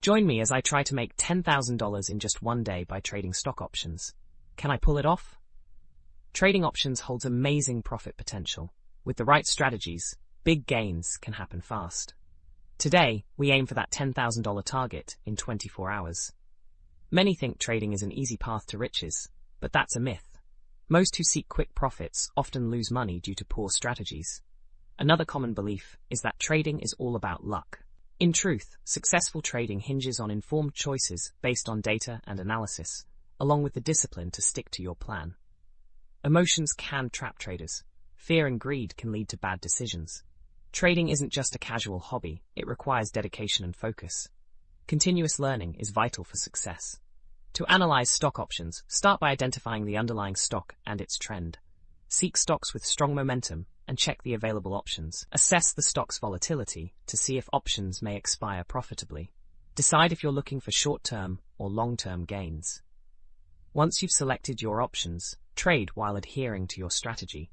Join me as I try to make $10,000 in just one day by trading stock options. Can I pull it off? Trading options holds amazing profit potential. With the right strategies, big gains can happen fast. Today, we aim for that $10,000 target in 24 hours. Many think trading is an easy path to riches, but that's a myth. Most who seek quick profits often lose money due to poor strategies. Another common belief is that trading is all about luck. In truth, successful trading hinges on informed choices based on data and analysis, along with the discipline to stick to your plan. Emotions can trap traders. Fear and greed can lead to bad decisions. Trading isn't just a casual hobby, it requires dedication and focus. Continuous learning is vital for success. To analyze stock options, start by identifying the underlying stock and its trend. Seek stocks with strong momentum and check the available options. Assess the stock's volatility to see if options may expire profitably. Decide if you're looking for short-term or long-term gains. Once you've selected your options, trade while adhering to your strategy.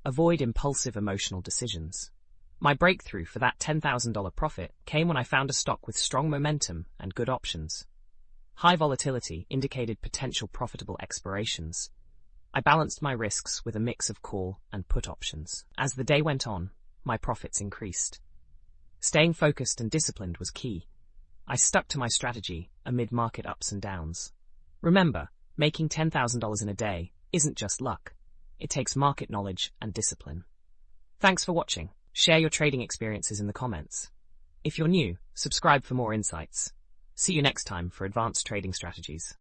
Avoid impulsive emotional decisions. My breakthrough for that $10,000 profit came when I found a stock with strong momentum and good options. High volatility indicated potential profitable expirations. I balanced my risks with a mix of call and put options. As the day went on, my profits increased. Staying focused and disciplined was key. I stuck to my strategy amid market ups and downs. Remember, making $10,000 in a day isn't just luck. It takes market knowledge and discipline. Thanks for watching. Share your trading experiences in the comments. If you're new, subscribe for more insights. See you next time for advanced trading strategies.